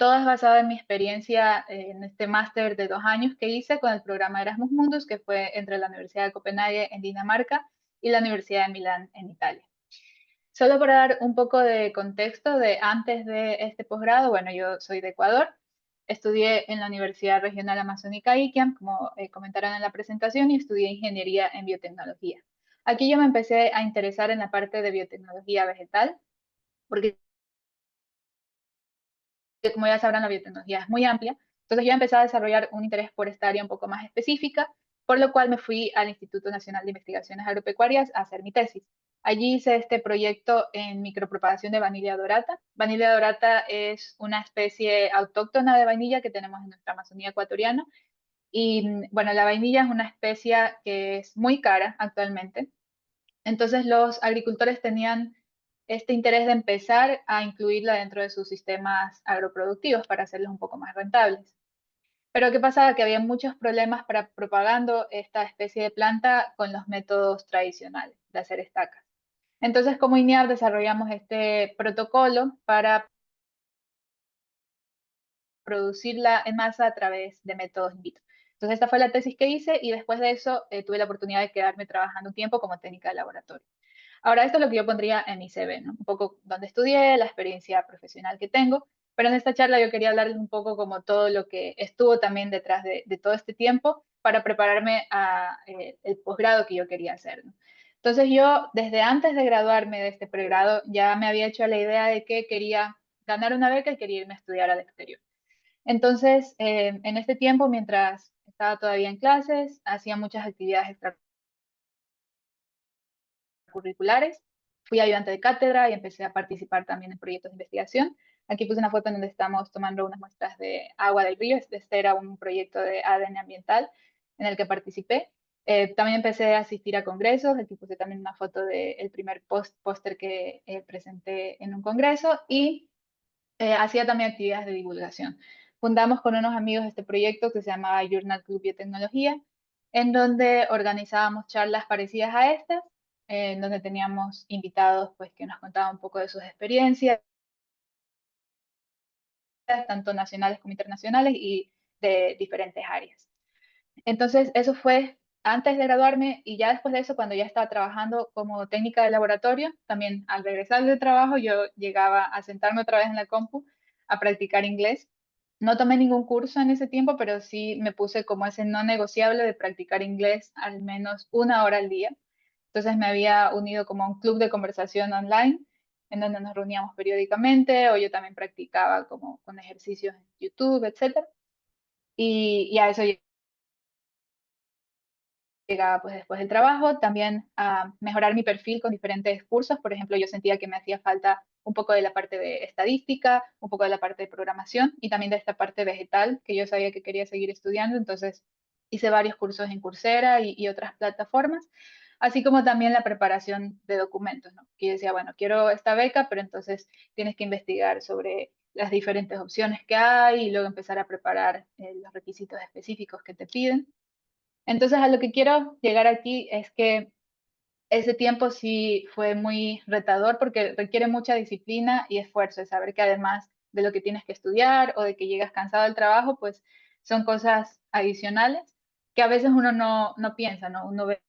todo es basado en mi experiencia en este máster de 2 años que hice con el programa Erasmus Mundus, que fue entre la Universidad de Copenhague en Dinamarca y la Universidad de Milán en Italia. Solo para dar un poco de contexto de antes de este posgrado, bueno, yo soy de Ecuador, estudié en la Universidad Regional Amazónica ICAM, como comentaron en la presentación, y estudié ingeniería en biotecnología. Aquí yo me empecé a interesar en la parte de biotecnología vegetal, porque como ya sabrán, la biotecnología es muy amplia. Entonces yo empecé a desarrollar un interés por esta área un poco más específica, por lo cual me fui al Instituto Nacional de Investigaciones Agropecuarias a hacer mi tesis. Allí hice este proyecto en micropropagación de vanilla dorata. Vanilla dorata es una especie autóctona de vainilla que tenemos en nuestra Amazonía ecuatoriana. Y bueno, la vainilla es una especie que es muy cara actualmente. Entonces los agricultores tenían este interés de empezar a incluirla dentro de sus sistemas agroproductivos para hacerlos un poco más rentables. Pero ¿qué pasaba? Que había muchos problemas para propagando esta especie de planta con los métodos tradicionales de hacer estacas. Entonces, como INEAR desarrollamos este protocolo para producirla en masa a través de métodos in vitro. Entonces, esta fue la tesis que hice y después de eso tuve la oportunidad de quedarme trabajando un tiempo como técnica de laboratorio. Ahora, esto es lo que yo pondría en mi CV, ¿no? Un poco dónde estudié, la experiencia profesional que tengo, pero en esta charla yo quería hablarles un poco como todo lo que estuvo también detrás de todo este tiempo para prepararme a el posgrado que yo quería hacer, ¿no? Entonces yo, desde antes de graduarme de este pregrado, ya me había hecho la idea de que quería ganar una beca y quería irme a estudiar al exterior. Entonces, en este tiempo, mientras estaba todavía en clases, hacía muchas actividades extracurriculares. Fui ayudante de cátedra y empecé a participar también en proyectos de investigación. Aquí puse una foto en donde estamos tomando unas muestras de agua del río. Este era un proyecto de ADN ambiental en el que participé. También empecé a asistir a congresos. Aquí puse también una foto del primer póster que presenté en un congreso y hacía también actividades de divulgación. Fundamos con unos amigos este proyecto que se llamaba Journal Club Biotecnología, en donde organizábamos charlas parecidas a estas, en donde teníamos invitados pues, que nos contaban un poco de sus experiencias, tanto nacionales como internacionales y de diferentes áreas. Entonces, eso fue antes de graduarme y ya después de eso, cuando ya estaba trabajando como técnica de laboratorio, también al regresar del trabajo, yo llegaba a sentarme otra vez en la compu a practicar inglés. No tomé ningún curso en ese tiempo, pero sí me puse como ese no negociable de practicar inglés al menos 1 hora al día. Entonces me había unido como a un club de conversación online en donde nos reuníamos periódicamente o yo también practicaba como con ejercicios en YouTube, etcétera. Y a eso llegaba pues después del trabajo, también a mejorar mi perfil con diferentes cursos. Por ejemplo, yo sentía que me hacía falta un poco de la parte de estadística, un poco de la parte de programación y también de esta parte vegetal que yo sabía que quería seguir estudiando. Entonces hice varios cursos en Coursera y otras plataformas, así como también la preparación de documentos, ¿no? Que yo decía, bueno, quiero esta beca, pero entonces tienes que investigar sobre las diferentes opciones que hay y luego empezar a preparar los requisitos específicos que te piden. Entonces, a lo que quiero llegar aquí es que ese tiempo sí fue muy retador porque requiere mucha disciplina y esfuerzo, de saber que además de lo que tienes que estudiar o de que llegas cansado al trabajo, pues son cosas adicionales que a veces uno no piensa, ¿no? Uno ve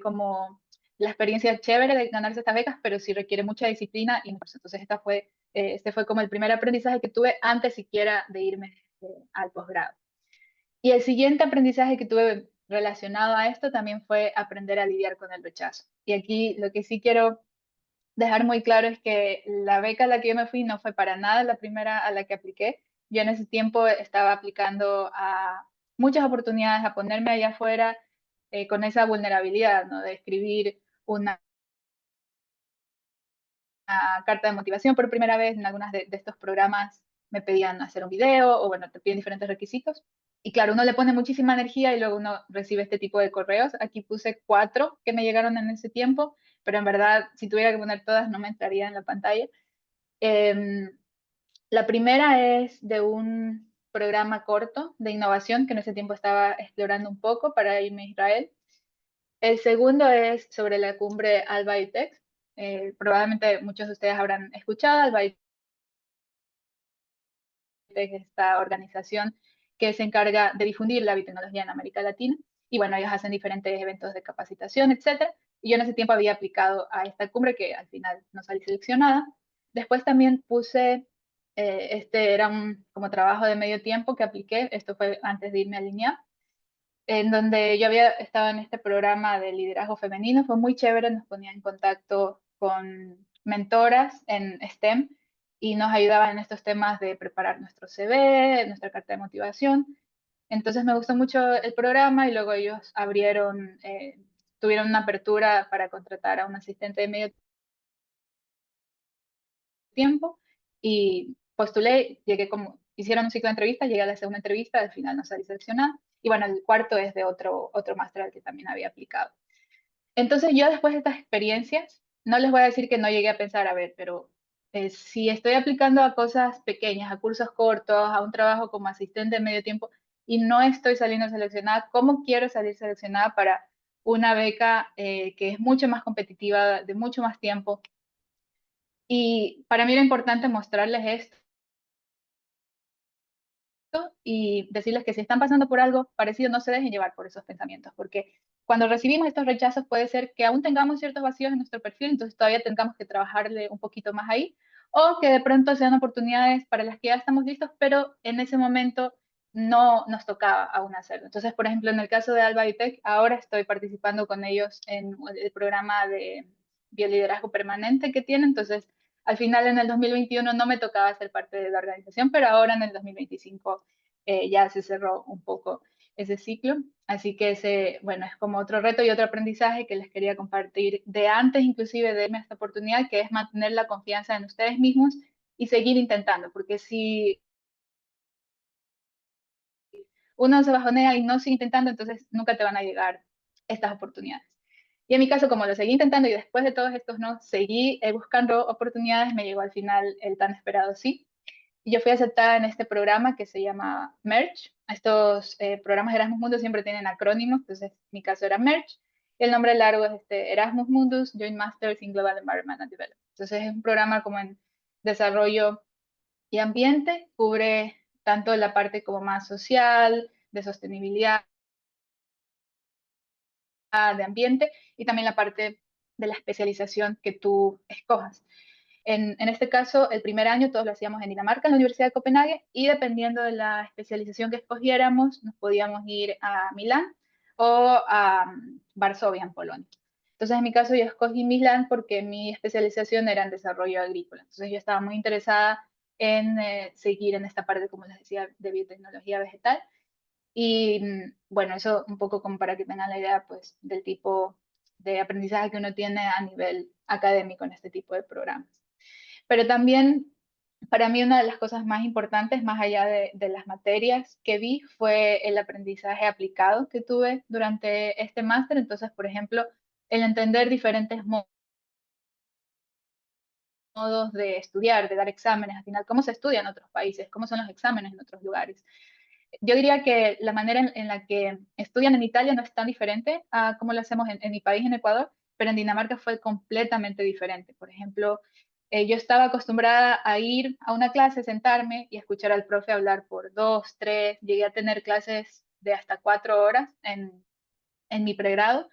como la experiencia chévere de ganarse estas becas, pero sí requiere mucha disciplina y esfuerzo. Entonces, este fue como el primer aprendizaje que tuve antes siquiera de irme al posgrado. Y el siguiente aprendizaje que tuve relacionado a esto también fue aprender a lidiar con el rechazo. Y aquí lo que sí quiero dejar muy claro es que la beca a la que yo me fui no fue para nada la primera a la que apliqué. Yo en ese tiempo estaba aplicando a muchas oportunidades, a ponerme allá afuera con esa vulnerabilidad, ¿no? De escribir una carta de motivación por primera vez. En algunas de estos programas me pedían hacer un video o bueno, te piden diferentes requisitos. Y claro, uno le pone muchísima energía y luego uno recibe este tipo de correos. Aquí puse 4 que me llegaron en ese tiempo, pero en verdad, si tuviera que poner todas, no me entraría en la pantalla. Eh, la primera es de un programa corto de innovación que en ese tiempo estaba explorando un poco para irme a Israel. El segundo es sobre la cumbre Alba ITEX. Probablemente muchos de ustedes habrán escuchado. Alba esta organización que se encarga de difundir la biotecnología en América Latina. Y bueno, ellos hacen diferentes eventos de capacitación, etcétera. Y yo en ese tiempo había aplicado a esta cumbre que al final no salí seleccionada. Después también puse, este era un como trabajo de medio tiempo que apliqué, esto fue antes de irme a Línea, en donde yo había estado en este programa de liderazgo femenino, fue muy chévere, nos ponía en contacto con mentoras en STEM y nos ayudaban en estos temas de preparar nuestro CV, nuestra carta de motivación. Entonces me gustó mucho el programa y luego ellos abrieron, tuvieron una apertura para contratar a un asistente de medio tiempo y postulé, llegué como, hicieron un ciclo de entrevistas, llegué a la segunda entrevista, al final no salí seleccionada. Y bueno, el cuarto es de otro máster al que también había aplicado. Entonces yo después de estas experiencias, no les voy a decir que no llegué a pensar, a ver, pero si estoy aplicando a cosas pequeñas, a cursos cortos, a un trabajo como asistente de medio tiempo y no estoy saliendo seleccionada, ¿cómo quiero salir seleccionada para una beca que es mucho más competitiva, de mucho más tiempo? Y para mí era importante mostrarles esto y decirles que si están pasando por algo parecido, no se dejen llevar por esos pensamientos, porque cuando recibimos estos rechazos puede ser que aún tengamos ciertos vacíos en nuestro perfil, entonces todavía tengamos que trabajarle un poquito más ahí, o que de pronto sean oportunidades para las que ya estamos listos, pero en ese momento no nos tocaba aún hacerlo. Entonces, por ejemplo, en el caso de Alba Tech, ahora estoy participando con ellos en el programa de bioliderazgo permanente que tienen, entonces al final en el 2021 no me tocaba ser parte de la organización, pero ahora en el 2025 ya se cerró un poco ese ciclo. Así que ese, bueno, es como otro reto y otro aprendizaje que les quería compartir de antes inclusive de darme esta oportunidad, que es mantener la confianza en ustedes mismos y seguir intentando, porque si uno se bajonea y no sigue intentando, entonces nunca te van a llegar estas oportunidades. Y en mi caso, como lo seguí intentando y después de todos estos no, seguí buscando oportunidades, me llegó al final el tan esperado sí. Y yo fui aceptada en este programa que se llama MERGE. Estos programas de Erasmus Mundus siempre tienen acrónimos, entonces mi caso era MERGE. El nombre largo es este Erasmus Mundus Joint Masters in Global Environment and Development. Entonces es un programa como en desarrollo y ambiente, cubre tanto la parte como más social, de sostenibilidad, de ambiente y también la parte de la especialización que tú escojas. En este caso, el primer año todos lo hacíamos en Dinamarca, en la Universidad de Copenhague, y dependiendo de la especialización que escogiéramos, nos podíamos ir a Milán o a Varsovia, en Polonia. Entonces, en mi caso, yo escogí Milán porque mi especialización era en desarrollo agrícola. Entonces, yo estaba muy interesada en seguir en esta parte, como les decía, de biotecnología vegetal. Y bueno, eso un poco como para que tengan la idea, pues, del tipo de aprendizaje que uno tiene a nivel académico en este tipo de programas. Pero también para mí una de las cosas más importantes, más allá de las materias que vi, fue el aprendizaje aplicado que tuve durante este máster. Entonces, por ejemplo, el entender diferentes modos de estudiar, de dar exámenes, al final, cómo se estudia en otros países, cómo son los exámenes en otros lugares. Yo diría que la manera en la que estudian en Italia no es tan diferente a cómo lo hacemos en mi país, en Ecuador, pero en Dinamarca fue completamente diferente. Por ejemplo, yo estaba acostumbrada a ir a una clase, sentarme y escuchar al profe hablar por 2, 3, llegué a tener clases de hasta 4 horas en mi pregrado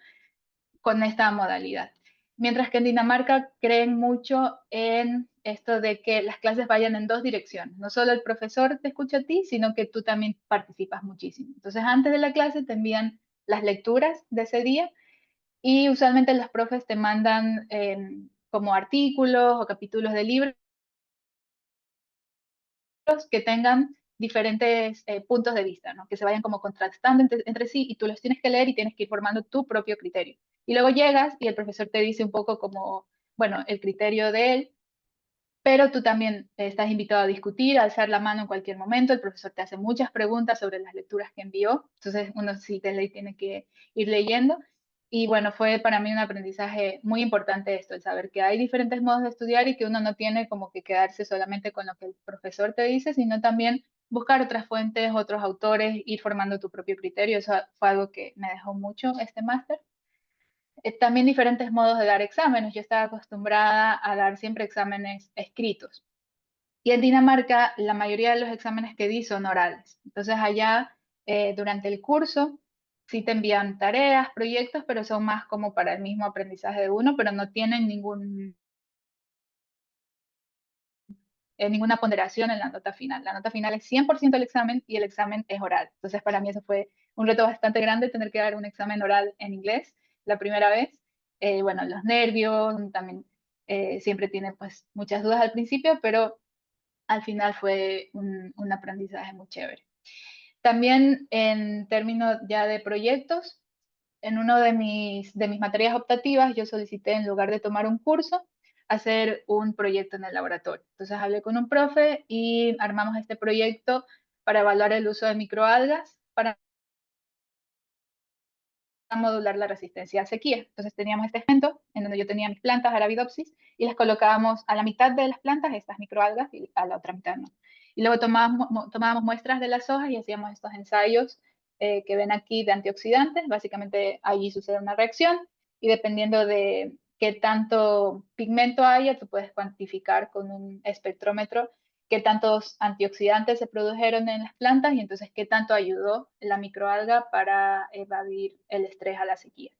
con esta modalidad. Mientras que en Dinamarca creen mucho en esto de que las clases vayan en dos direcciones. No solo el profesor te escucha a ti, sino que tú también participas muchísimo. Entonces, antes de la clase te envían las lecturas de ese día y usualmente los profes te mandan como artículos o capítulos de libros que tengan diferentes puntos de vista, ¿no? Que se vayan como contrastando entre sí y tú los tienes que leer y tienes que ir formando tu propio criterio. Y luego llegas y el profesor te dice un poco como, bueno, el criterio de él, pero tú también estás invitado a discutir, a alzar la mano en cualquier momento. El profesor te hace muchas preguntas sobre las lecturas que envió, entonces uno sí te lee, tiene que ir leyendo. Y bueno, fue para mí un aprendizaje muy importante esto, el saber que hay diferentes modos de estudiar y que uno no tiene como que quedarse solamente con lo que el profesor te dice, sino también buscar otras fuentes, otros autores, ir formando tu propio criterio. Eso fue algo que me dejó mucho este máster. También diferentes modos de dar exámenes. Yo estaba acostumbrada a dar siempre exámenes escritos Y en Dinamarca, la mayoría de los exámenes que di son orales. Entonces allá, durante el curso, sí te envían tareas, proyectos, pero son más como para el mismo aprendizaje de uno, pero no tienen ninguna ponderación en la nota final. La nota final es 100% el examen y el examen es oral. Entonces para mí eso fue un reto bastante grande, tener que dar un examen oral en inglés la primera vez. Bueno, los nervios, también siempre tiene pues muchas dudas al principio, pero al final fue un aprendizaje muy chévere. También en términos ya de proyectos, en uno de mis materias optativas, yo solicité, en lugar de tomar un curso, hacer un proyecto en el laboratorio. Entonces hablé con un profe y armamos este proyecto para evaluar el uso de microalgas para modular la resistencia a sequía. Entonces teníamos este experimento en donde yo tenía mis plantas Arabidopsis y las colocábamos a la mitad de las plantas, estas microalgas, y a la otra mitad no. Y luego tomábamos muestras de las hojas y hacíamos estos ensayos que ven aquí de antioxidantes. Básicamente allí sucede una reacción y dependiendo de qué tanto pigmento haya, tú puedes cuantificar con un espectrómetro qué tantos antioxidantes se produjeron en las plantas y entonces qué tanto ayudó la microalga para evadir el estrés a la sequía.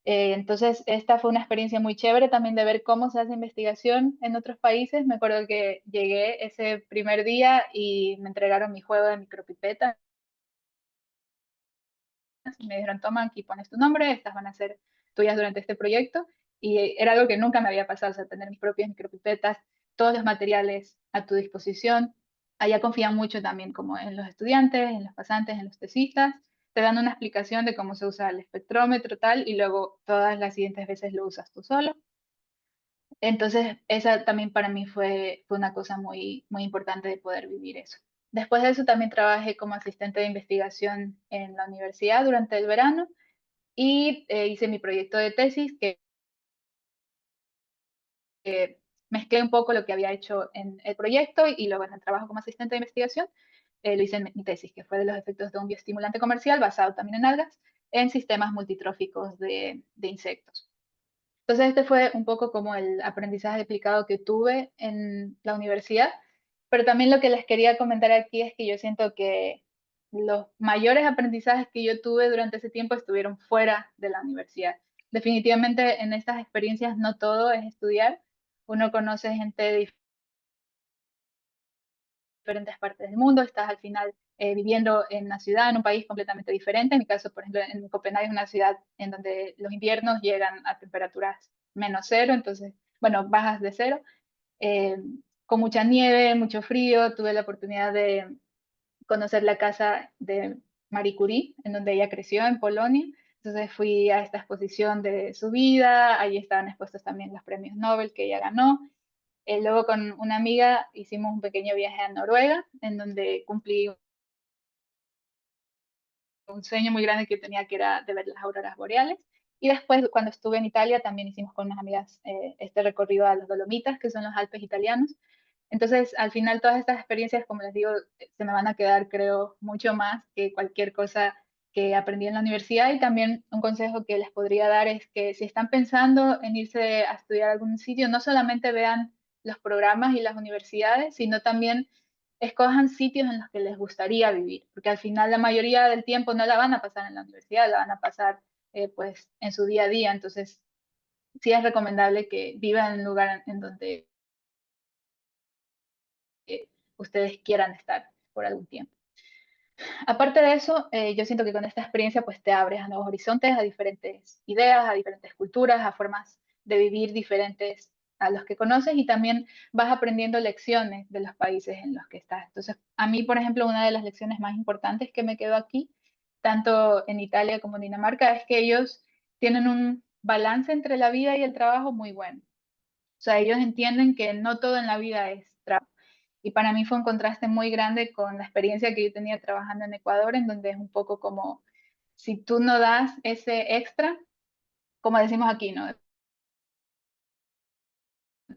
Entonces, esta fue una experiencia muy chévere también de ver cómo se hace investigación en otros países. Me acuerdo que llegué ese primer día y me entregaron mi juego de micropipeta. Me dijeron, toma, aquí pones tu nombre, estas van a ser tuyas durante este proyecto. Y era algo que nunca me había pasado, o sea, tener mis propias micropipetas, todos los materiales a tu disposición. Allá confían mucho también como en los estudiantes, en los pasantes, en los tesistas. Te dan una explicación de cómo se usa el espectrómetro, tal, y luego todas las siguientes veces lo usas tú solo. Entonces, esa también para mí fue una cosa muy, muy importante de poder vivir eso. Después de eso también trabajé como asistente de investigación en la universidad durante el verano y hice mi proyecto de tesis que mezclé un poco lo que había hecho en el proyecto y luego en el trabajo como asistente de investigación lo hice en mi tesis, que fue de los efectos de un bioestimulante comercial basado también en algas en sistemas multitróficos de insectos. Entonces, este fue un poco como el aprendizaje aplicado que tuve en la universidad, pero también lo que les quería comentar aquí es que yo siento que los mayores aprendizajes que yo tuve durante ese tiempo estuvieron fuera de la universidad. Definitivamente en estas experiencias no todo es estudiar, uno conoce gente de diferentes partes del mundo, estás al final viviendo en una ciudad, en un país completamente diferente. En mi caso, por ejemplo, en Copenhague es una ciudad en donde los inviernos llegan a temperaturas -0, entonces, bueno, bajas de cero, eh, con mucha nieve, mucho frío. Tuve la oportunidad de conocer la casa de Marie Curie, en donde ella creció, en Polonia. Entonces fui a esta exposición de su vida, allí estaban expuestos también los premios Nobel que ella ganó. Luego con una amiga hicimos un pequeño viaje a Noruega, en donde cumplí un sueño muy grande que tenía, que era de ver las auroras boreales. Y después, cuando estuve en Italia, también hicimos con unas amigas este recorrido a los Dolomitas, que son los Alpes italianos. Entonces, al final, todas estas experiencias, como les digo, se me van a quedar, creo, mucho más que cualquier cosa que aprendí en la universidad. Y también un consejo que les podría dar es que si están pensando en irse a estudiar a algún sitio, no solamente vean los programas y las universidades, sino también escojan sitios en los que les gustaría vivir, porque al final la mayoría del tiempo no la van a pasar en la universidad, la van a pasar pues en su día a día. Entonces, sí es recomendable que vivan en un lugar en donde ustedes quieran estar por algún tiempo. Aparte de eso, yo siento que con esta experiencia pues te abres a nuevos horizontes, a diferentes ideas, a diferentes culturas, a formas de vivir diferentes a los que conoces y también vas aprendiendo lecciones de los países en los que estás. Entonces, a mí, por ejemplo, una de las lecciones más importantes que me quedó aquí, tanto en Italia como en Dinamarca, es que ellos tienen un balance entre la vida y el trabajo muy bueno. O sea, ellos entienden que no todo en la vida es trabajo. Y para mí fue un contraste muy grande con la experiencia que yo tenía trabajando en Ecuador, en donde es un poco como si tú no das ese extra, como decimos aquí, ¿no?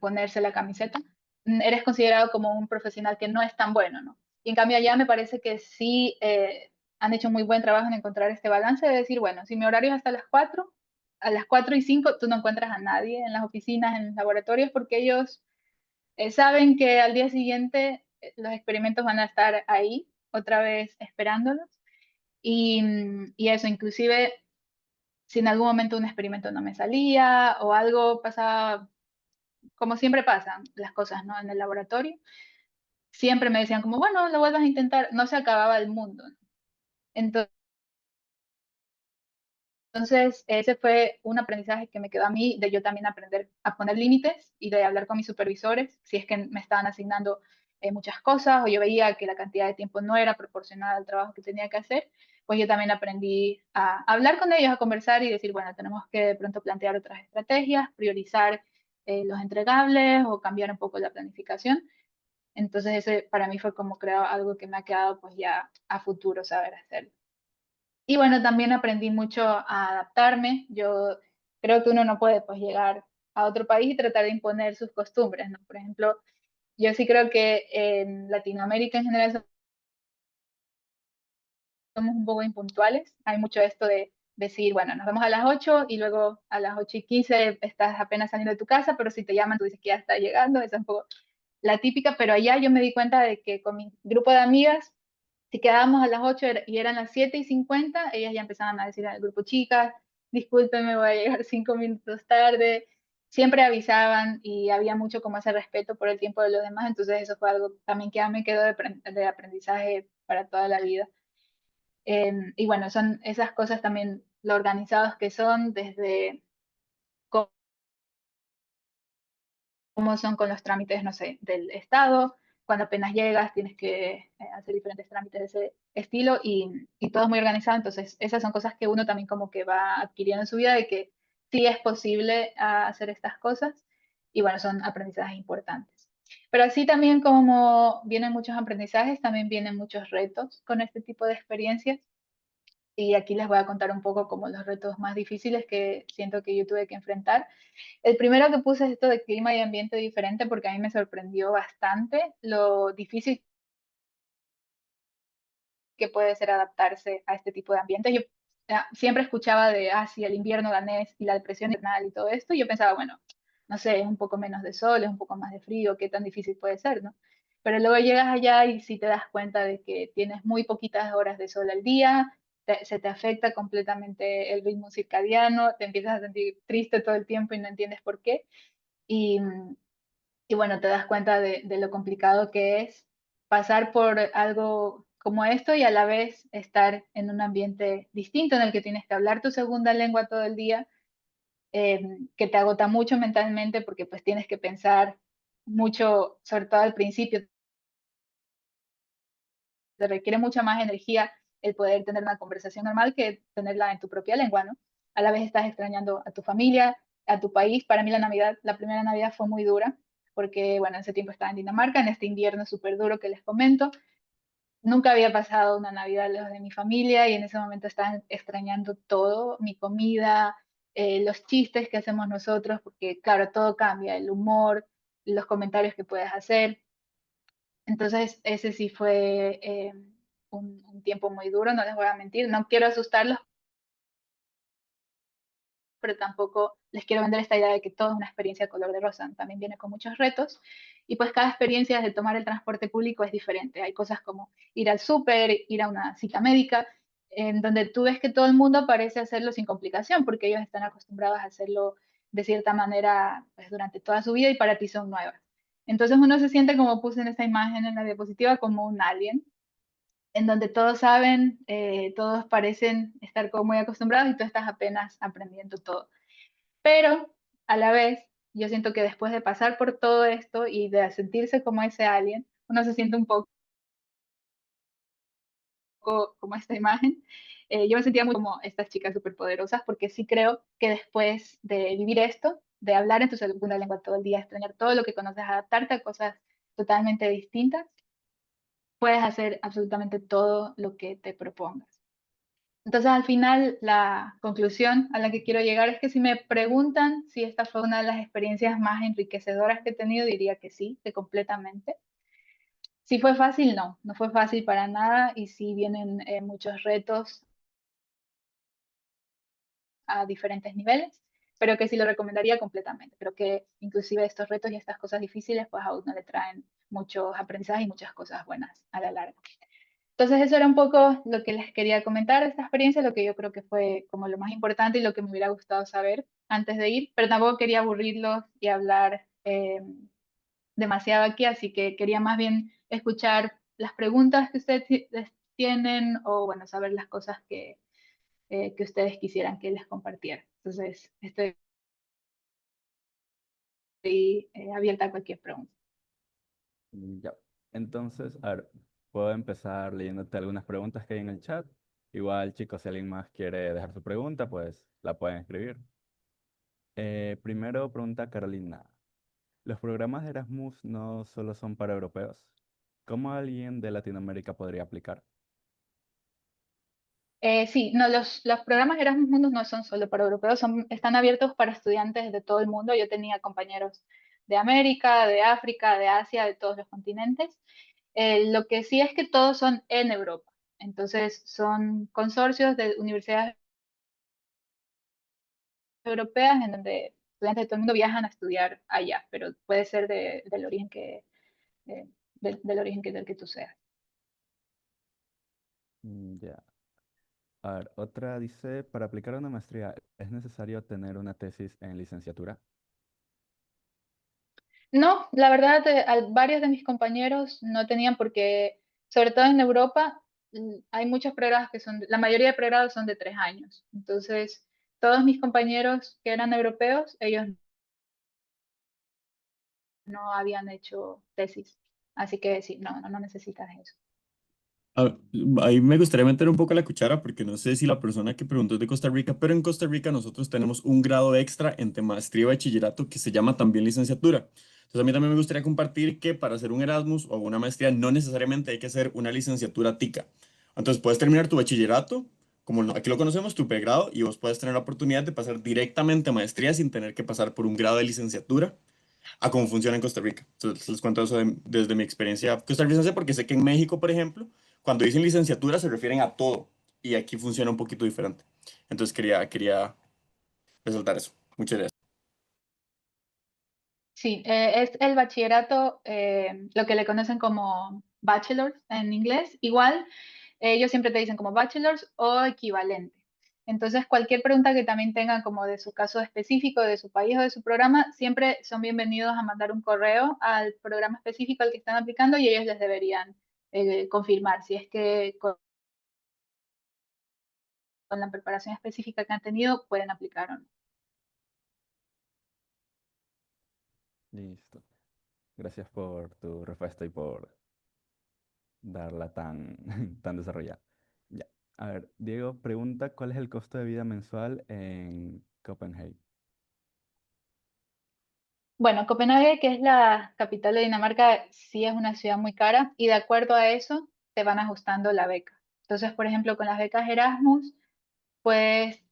Ponerse la camiseta, eres considerado como un profesional que no es tan bueno, ¿no? Y en cambio allá me parece que sí han hecho muy buen trabajo en encontrar este balance de decir, bueno, si mi horario es hasta las 4, a las 4:05 tú no encuentras a nadie en las oficinas, en los laboratorios, porque ellos saben que al día siguiente los experimentos van a estar ahí, otra vez esperándolos. Y eso, inclusive, si en algún momento un experimento no me salía o algo pasaba, como siempre pasan las cosas, ¿no? En el laboratorio, siempre me decían como, bueno, lo vuelvas a intentar, no se acababa el mundo. Entonces, ese fue un aprendizaje que me quedó a mí, de yo también aprender a poner límites y de hablar con mis supervisores, si es que me estaban asignando muchas cosas o yo veía que la cantidad de tiempo no era proporcional al trabajo que tenía que hacer, pues yo también aprendí a hablar con ellos, a conversar y decir, bueno, tenemos que de pronto plantear otras estrategias, priorizar los entregables o cambiar un poco la planificación. Entonces ese para mí fue como creo algo que me ha quedado pues ya a futuro saber hacerlo. Y bueno, también aprendí mucho a adaptarme. Yo creo que uno no puede pues llegar a otro país y tratar de imponer sus costumbres, ¿no? Por ejemplo, yo sí creo que en Latinoamérica en general somos un poco impuntuales. Hay mucho esto de decir, bueno, nos vemos a las 8 y luego a las 8:15 estás apenas saliendo de tu casa, pero si te llaman tú dices que ya está llegando. Esa es un poco la típica, pero allá yo me di cuenta de que con mi grupo de amigas si quedábamos a las 8 y eran las 7:50, ellas ya empezaban a decir al grupo, chicas, discúlpenme, voy a llegar 5 minutos tarde. Siempre avisaban y había mucho como ese respeto por el tiempo de los demás, entonces eso fue algo también que ya me quedó de aprendizaje para toda la vida. Y bueno, son esas cosas también, lo organizados que son, desde cómo son con los trámites, no sé, del Estado. Cuando apenas llegas tienes que hacer diferentes trámites de ese estilo y todo es muy organizado. Entonces, esas son cosas que uno también como que va adquiriendo en su vida de que sí es posible hacer estas cosas y bueno, son aprendizajes importantes. Pero así también como vienen muchos aprendizajes, también vienen muchos retos con este tipo de experiencias. Y aquí les voy a contar un poco como los retos más difíciles que siento que yo tuve que enfrentar. El primero que puse es esto de clima y ambiente diferente porque a mí me sorprendió bastante lo difícil que puede ser adaptarse a este tipo de ambientes. Yo siempre escuchaba de, sí, el invierno danés y la depresión invernal y todo esto, y yo pensaba, bueno, no sé, es un poco menos de sol, es un poco más de frío, qué tan difícil puede ser, ¿no? Pero luego llegas allá y sí te das cuenta de que tienes muy poquitas horas de sol al día, se te afecta completamente el ritmo circadiano, te empiezas a sentir triste todo el tiempo y no entiendes por qué. Y, y bueno, te das cuenta de lo complicado que es pasar por algo como esto y a la vez estar en un ambiente distinto en el que tienes que hablar tu segunda lengua todo el día, que te agota mucho mentalmente porque pues tienes que pensar mucho, sobre todo al principio, te requiere mucha más energía el poder tener una conversación normal que tenerla en tu propia lengua, ¿no? A la vez estás extrañando a tu familia, a tu país. Para mí la Navidad, la primera Navidad fue muy dura, porque, bueno, en ese tiempo estaba en Dinamarca, en este invierno súper duro que les comento. Nunca había pasado una Navidad lejos de mi familia y en ese momento estaba extrañando todo, mi comida, los chistes que hacemos nosotros, porque, claro, todo cambia, el humor, los comentarios que puedes hacer. Entonces, ese sí fue un tiempo muy duro, no les voy a mentir. No quiero asustarlos, pero tampoco les quiero vender esta idea de que todo es una experiencia color de rosa. También viene con muchos retos. Y pues cada experiencia de tomar el transporte público es diferente. Hay cosas como ir al súper, ir a una cita médica, en donde tú ves que todo el mundo parece hacerlo sin complicación, porque ellos están acostumbrados a hacerlo de cierta manera pues, durante toda su vida y para ti son nuevas. Entonces uno se siente, como puse en esta imagen en la diapositiva, como un alien, en donde todos saben, todos parecen estar como muy acostumbrados y tú estás apenas aprendiendo todo. Pero a la vez, yo siento que después de pasar por todo esto y de sentirse como ese alien, uno se siente un poco como esta imagen. Yo me sentía muy como estas chicas superpoderosas porque sí creo que después de vivir esto, de hablar en tu segunda lengua todo el día, extrañar todo lo que conoces, adaptarte a cosas totalmente distintas, puedes hacer absolutamente todo lo que te propongas. Entonces, al final, la conclusión a la que quiero llegar es que si me preguntan si esta fue una de las experiencias más enriquecedoras que he tenido, diría que sí, que completamente. Si fue fácil, no, no fue fácil para nada y sí vienen muchos retos a diferentes niveles, pero que sí lo recomendaría completamente. Creo que inclusive estos retos y estas cosas difíciles, pues a uno le traen muchos aprendizajes y muchas cosas buenas a la larga. Entonces eso era un poco lo que les quería comentar de esta experiencia, lo que yo creo que fue como lo más importante y lo que me hubiera gustado saber antes de ir, pero tampoco quería aburrirlos y hablar demasiado aquí, así que quería más bien escuchar las preguntas que ustedes tienen o bueno, saber las cosas que ustedes quisieran que les compartiera. Entonces estoy abierta a cualquier pregunta. Ya. Entonces, a ver, puedo empezar leyéndote algunas preguntas que hay en el chat. Igual, chicos, si alguien más quiere dejar su pregunta, pues la pueden escribir. Primero pregunta Carolina. ¿Los programas de Erasmus no solo son para europeos? ¿Cómo alguien de Latinoamérica podría aplicar? Sí, no, los programas Erasmus Mundus no son solo para europeos, están abiertos para estudiantes de todo el mundo. Yo tenía compañeros de América, de África, de Asia, de todos los continentes. Lo que sí es que todos son en Europa. Entonces, son consorcios de universidades europeas en donde estudiantes de todo el mundo viajan a estudiar allá, pero puede ser del origen eh, del origen del que tú seas. Ya. A ver, otra dice, para aplicar una maestría, ¿es necesario tener una tesis en licenciatura? No, la verdad, varios de mis compañeros no tenían porque, sobre todo en Europa, hay muchos pregrados que son, la mayoría de pregrados son de 3 años. Entonces, todos mis compañeros que eran europeos, ellos no habían hecho tesis. Así que sí, no necesitas eso. Ah, ahí me gustaría meter un poco la cuchara porque no sé si la persona que preguntó es de Costa Rica, pero en Costa Rica nosotros tenemos un grado extra entre maestría y bachillerato que se llama también licenciatura. Entonces a mí también me gustaría compartir que para hacer un Erasmus o una maestría no necesariamente hay que hacer una licenciatura TICA. Entonces puedes terminar tu bachillerato, como aquí lo conocemos, tu pregrado, y vos puedes tener la oportunidad de pasar directamente a maestría sin tener que pasar por un grado de licenciatura a cómo funciona en Costa Rica. Entonces, les cuento eso desde mi experiencia costarricense, porque sé que en México, por ejemplo, cuando dicen licenciatura se refieren a todo, y aquí funciona un poquito diferente. Entonces, quería resaltar eso. Muchas gracias. Sí, es el bachillerato, lo que le conocen como bachelor's en inglés. Igual, ellos siempre te dicen como bachelor's o equivalente. Entonces, cualquier pregunta que también tengan como de su caso específico, de su país o de su programa, siempre son bienvenidos a mandar un correo al programa específico al que están aplicando y ellos les deberían confirmar si es que con la preparación específica que han tenido pueden aplicar o no. Listo. Gracias por tu respuesta y por darla tan, tan desarrollada. Ya. A ver, Diego pregunta, ¿cuál es el costo de vida mensual en Copenhague? Bueno, Copenhague, que es la capital de Dinamarca, sí es una ciudad muy cara y de acuerdo a eso te van ajustando la beca. Entonces, por ejemplo, con las becas Erasmus, puedes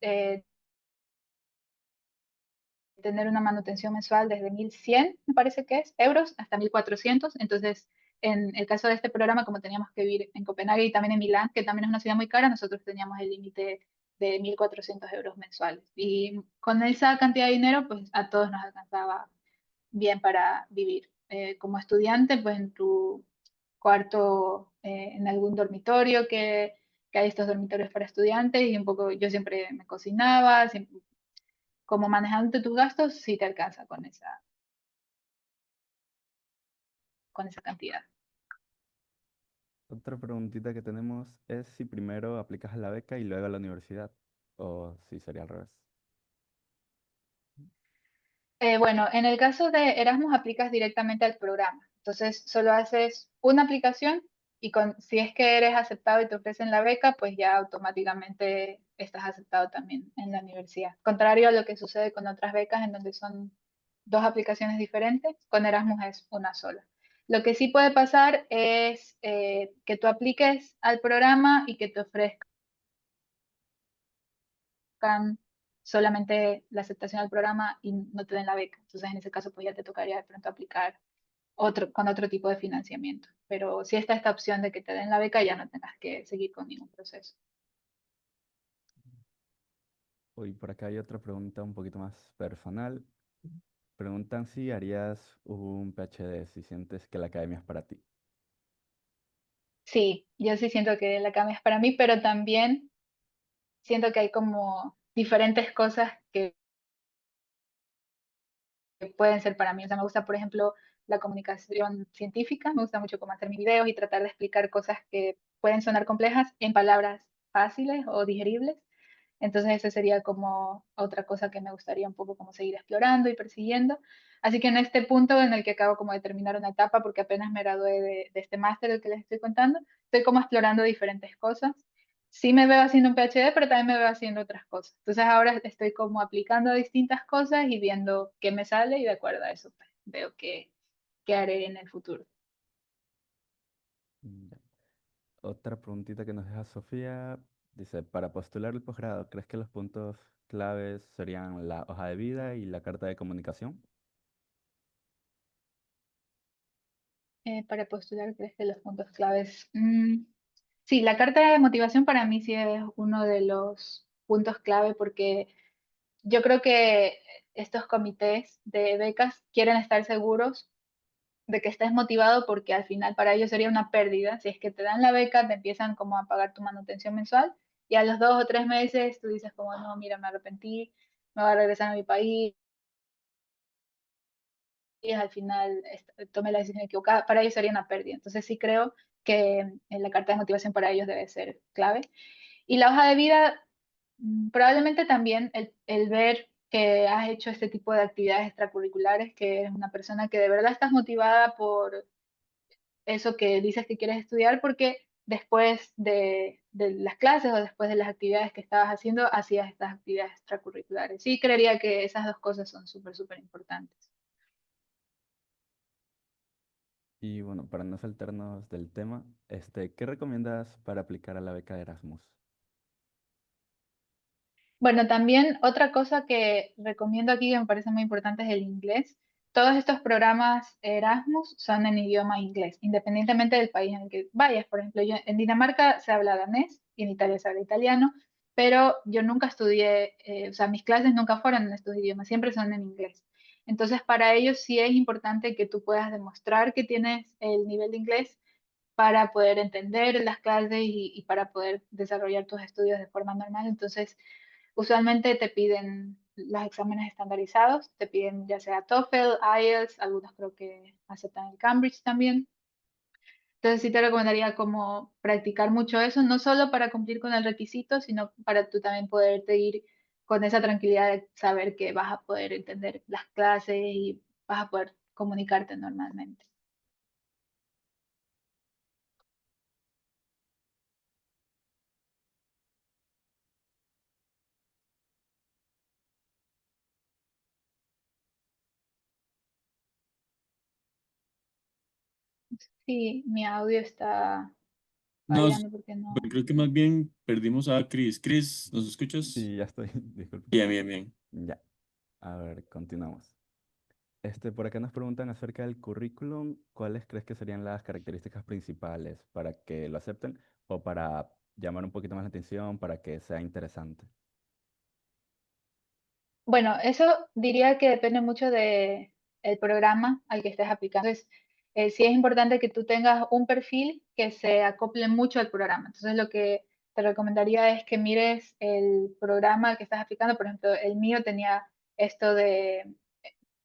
tener una manutención mensual desde 1.100, me parece que es, euros, hasta 1.400. Entonces, en el caso de este programa, como teníamos que vivir en Copenhague y también en Milán, que también es una ciudad muy cara, nosotros teníamos el límite de 1.400 euros mensuales. Y con esa cantidad de dinero, pues a todos nos alcanzaba bien para vivir. Como estudiante, pues en tu cuarto, en algún dormitorio que hay estos dormitorios para estudiantes y un poco yo siempre me cocinaba, como manejando tus gastos, sí te alcanza con esa cantidad. Otra preguntita que tenemos es si primero aplicas a la beca y luego a la universidad, o si sería al revés. Bueno, en el caso de Erasmus aplicas directamente al programa. Entonces, solo haces una aplicación y si es que eres aceptado y te ofrecen la beca, pues ya automáticamente estás aceptado también en la universidad. Contrario a lo que sucede con otras becas en donde son dos aplicaciones diferentes, con Erasmus es una sola. Lo que sí puede pasar es que tú apliques al programa y que te ofrezcan solamente la aceptación al programa y no te den la beca. Entonces, en ese caso, pues ya te tocaría de pronto aplicar con otro tipo de financiamiento. Pero si está esta opción de que te den la beca, ya no tengas que seguir con ningún proceso. Uy, por acá hay otra pregunta un poquito más personal. Preguntan si harías un PhD, si sientes que la academia es para ti. Sí, yo sí siento que la cama es para mí, pero también siento que hay como diferentes cosas que pueden ser para mí. O sea, me gusta, por ejemplo, la comunicación científica, me gusta mucho cómo hacer mis videos y tratar de explicar cosas que pueden sonar complejas en palabras fáciles o digeribles. Entonces, eso sería como otra cosa que me gustaría un poco como seguir explorando y persiguiendo. Así que en este punto en el que acabo como de terminar una etapa, porque apenas me gradué de este máster del que les estoy contando, estoy como explorando diferentes cosas. Sí me veo haciendo un PhD, pero también me veo haciendo otras cosas. Entonces ahora estoy como aplicando a distintas cosas y viendo qué me sale y de acuerdo a eso pues, veo qué haré en el futuro. Ya. Otra preguntita que nos deja Sofía. Dice, para postular el posgrado, ¿crees que los puntos claves serían la hoja de vida y la carta de comunicación? Para postular, ¿crees que los puntos claves? Sí, la carta de motivación para mí sí es uno de los puntos clave porque yo creo que estos comités de becas quieren estar seguros de que estés motivado porque al final para ellos sería una pérdida. Si es que te dan la beca, te empiezan como a pagar tu manutención mensual y a los 2 o 3 meses tú dices como, no, mira, me arrepentí, me voy a regresar a mi país y al final tomé la decisión equivocada. Para ellos sería una pérdida. Entonces sí creo que la carta de motivación para ellos debe ser clave. Y la hoja de vida, probablemente también el ver que has hecho este tipo de actividades extracurriculares, que eres una persona que de verdad estás motivada por eso que dices que quieres estudiar, porque después de las clases o después de las actividades que estabas haciendo, hacías estas actividades extracurriculares. Sí, creería que esas dos cosas son súper, súper importantes. Y bueno, para no saltarnos del tema, ¿qué recomiendas para aplicar a la beca de Erasmus? Bueno, también otra cosa que recomiendo aquí que me parece muy importante es el inglés. Todos estos programas Erasmus son en idioma inglés, independientemente del país en el que vayas. Por ejemplo, yo, en Dinamarca se habla danés y en Italia se habla italiano, pero yo nunca estudié, o sea, mis clases nunca fueron en estos idiomas, siempre son en inglés. Entonces, para ellos sí es importante que tú puedas demostrar que tienes el nivel de inglés para poder entender las clases y para poder desarrollar tus estudios de forma normal. Entonces, usualmente te piden los exámenes estandarizados, te piden ya sea TOEFL, IELTS, algunos creo que aceptan el Cambridge también. Entonces sí te recomendaría como practicar mucho eso, no solo para cumplir con el requisito, sino para tú también poderte ir con esa tranquilidad de saber que vas a poder entender las clases y vas a poder comunicarte normalmente. Sí, mi audio está No, fallando porque pero no. creo que más bien perdimos a Chris. Chris, ¿nos escuchas? Sí, ya estoy, disculpe. Bien, bien, bien. Ya, a ver, continuamos. Por acá nos preguntan acerca del currículum, ¿cuáles crees que serían las características principales para que lo acepten o para llamar un poquito más la atención, para que sea interesante? Bueno, eso diría que depende mucho de el programa al que estés aplicando. Entonces, sí es importante que tú tengas un perfil que se acople mucho al programa. Entonces, lo que te recomendaría es que mires el programa al que estás aplicando. Por ejemplo, el mío tenía esto de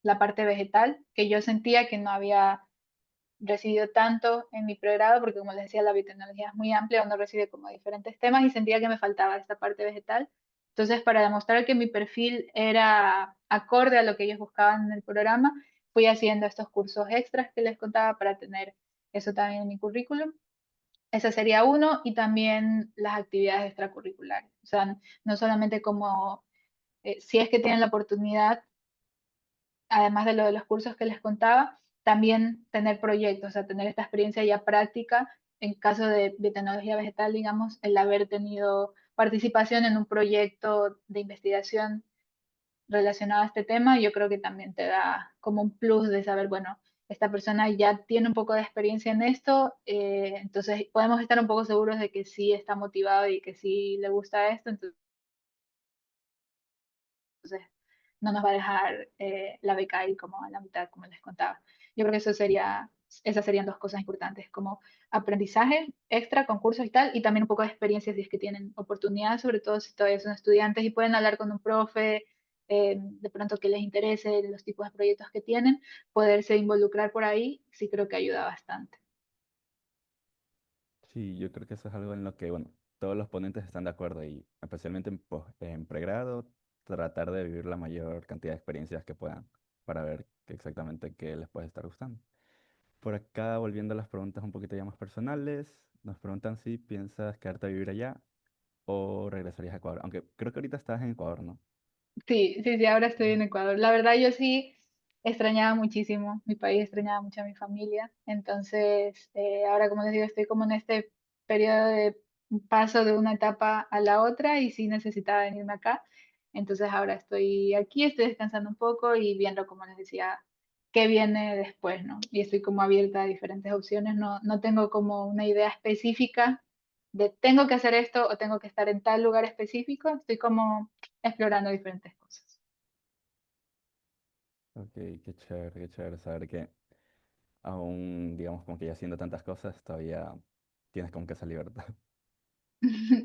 la parte vegetal, que yo sentía que no había recibido tanto en mi pregrado, porque como les decía, la biotecnología es muy amplia, uno recibe como diferentes temas y sentía que me faltaba esta parte vegetal. Entonces, para demostrar que mi perfil era acorde a lo que ellos buscaban en el programa, fui haciendo estos cursos extras que les contaba para tener eso también en mi currículum. Ese sería uno, y también las actividades extracurriculares. O sea, no solamente como, si es que tienen la oportunidad, además de lo de los cursos que les contaba, también tener proyectos, o sea, tener esta experiencia ya práctica, en caso de tecnología vegetal, digamos, el haber tenido participación en un proyecto de investigación relacionado a este tema, yo creo que también te da como un plus de saber, bueno, esta persona ya tiene un poco de experiencia en esto, entonces podemos estar un poco seguros de que sí está motivado y que sí le gusta esto, entonces entonces no nos va a dejar la beca ahí como a la mitad, como les contaba. Yo creo que esas serían dos cosas importantes, como aprendizaje extra, concursos y tal, y también un poco de experiencia si es que tienen oportunidad, sobre todo si todavía son estudiantes y pueden hablar con un profe, de pronto que les interese los tipos de proyectos que tienen, poderse involucrar por ahí, sí creo que ayuda bastante. Sí, yo creo que eso es algo en lo que, bueno, todos los ponentes están de acuerdo y especialmente en pregrado, tratar de vivir la mayor cantidad de experiencias que puedan para ver exactamente qué les puede estar gustando. Por acá, volviendo a las preguntas un poquito ya más personales, nos preguntan si piensas quedarte a vivir allá o regresarías a Ecuador, aunque creo que ahorita estás en Ecuador, ¿no? Sí, sí, sí, ahora estoy en Ecuador. La verdad, yo sí extrañaba muchísimo mi país, extrañaba mucho a mi familia. Entonces, ahora, como les digo, estoy como en este periodo de paso de una etapa a la otra y sí necesitaba venirme acá. Entonces, ahora estoy aquí, estoy descansando un poco y viendo, como les decía, qué viene después, ¿no? Y estoy como abierta a diferentes opciones. No tengo como una idea específica de tengo que hacer esto o tengo que estar en tal lugar específico. Estoy como explorando diferentes cosas. Ok, qué chévere saber que aún, digamos, como que ya haciendo tantas cosas, todavía tienes como que esa libertad.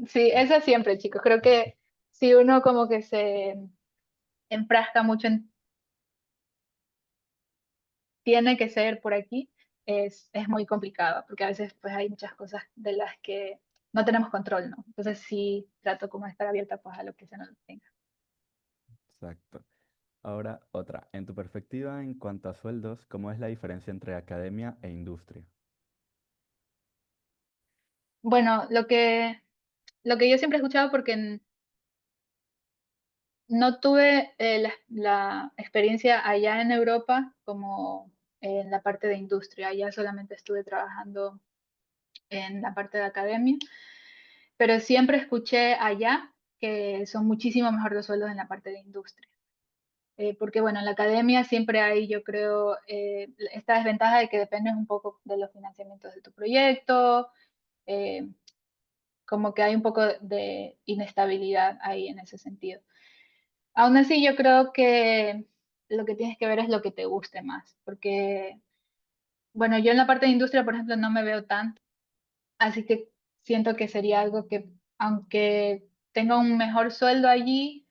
Sí, eso siempre, chicos. Creo que si uno como que se enfrasca mucho en tiene que ser por aquí, es muy complicado, porque a veces pues hay muchas cosas de las que no tenemos control, ¿no? Entonces sí trato como de estar abierta pues a lo que se nos tenga. Exacto. Ahora, otra. En tu perspectiva, en cuanto a sueldos, ¿cómo es la diferencia entre academia e industria? Bueno, lo que yo siempre he escuchado, porque no tuve la experiencia allá en Europa como en la parte de industria, allá solamente estuve trabajando en la parte de academia, pero siempre escuché allá que son muchísimo mejor los sueldos en la parte de industria. Porque bueno, en la academia siempre hay, yo creo, esta desventaja de que dependes un poco de los financiamientos de tu proyecto, eh, como que hay un poco de inestabilidad ahí en ese sentido. Aún así, yo creo que lo que tienes que ver es lo que te guste más, porque, bueno, yo en la parte de industria, por ejemplo, no me veo tanto, así que siento que sería algo que, aunque tenga un mejor sueldo allí,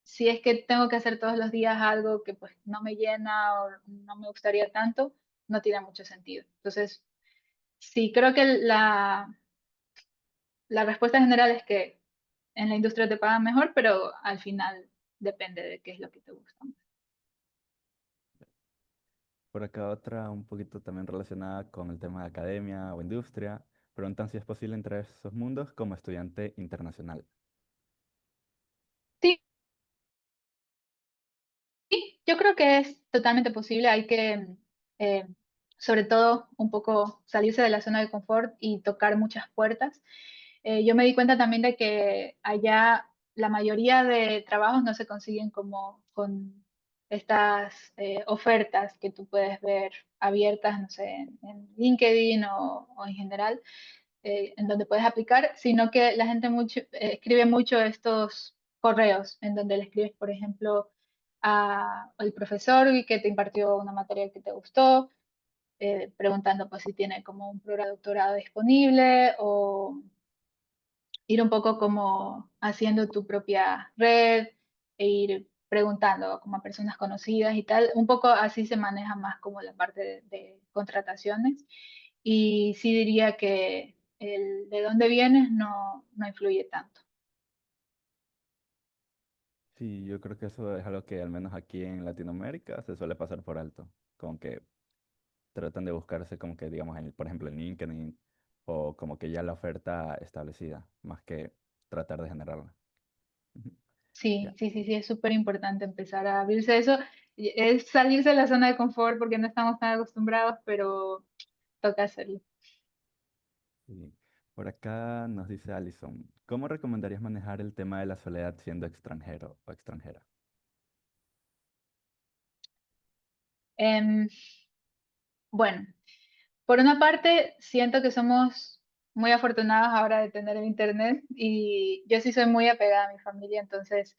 si es que tengo que hacer todos los días algo que pues no me llena o no me gustaría tanto, no tiene mucho sentido. Entonces, sí, creo que la respuesta general es que en la industria te pagan mejor, pero al final depende de qué es lo que te gusta más. Por acá otra un poquito también relacionada con el tema de academia o industria. Preguntan si es posible entrar a esos mundos como estudiante internacional. Sí, sí, yo creo que es totalmente posible. Hay que, eh, sobre todo, un poco salirse de la zona de confort y tocar muchas puertas. Yo me di cuenta también de que allá la mayoría de trabajos no se consiguen como con estas ofertas que tú puedes ver abiertas, no sé, en LinkedIn o en general, en donde puedes aplicar, sino que la gente escribe mucho estos correos en donde le escribes, por ejemplo, al profesor que te impartió una materia que te gustó, preguntando pues si tiene como un programa de doctorado disponible o ir un poco como haciendo tu propia red e ir preguntando como a personas conocidas y tal. Un poco así se maneja más como la parte de contrataciones. Y sí diría que el de dónde vienes no influye tanto. Sí, yo creo que eso es algo que al menos aquí en Latinoamérica se suele pasar por alto. Como que tratan de buscarse como que, digamos, por ejemplo, en LinkedIn o como que ya la oferta establecida, más que tratar de generarla. Ujú. Sí, Ya. sí, sí, sí, es súper importante empezar a abrirse a eso. Es salirse de la zona de confort porque no estamos tan acostumbrados, pero toca hacerlo. Sí. Por acá nos dice Alison, ¿cómo recomendarías manejar el tema de la soledad siendo extranjero o extranjera? Em, bueno. Por una parte, siento que somos muy afortunados ahora de tener el internet y yo sí soy muy apegada a mi familia, entonces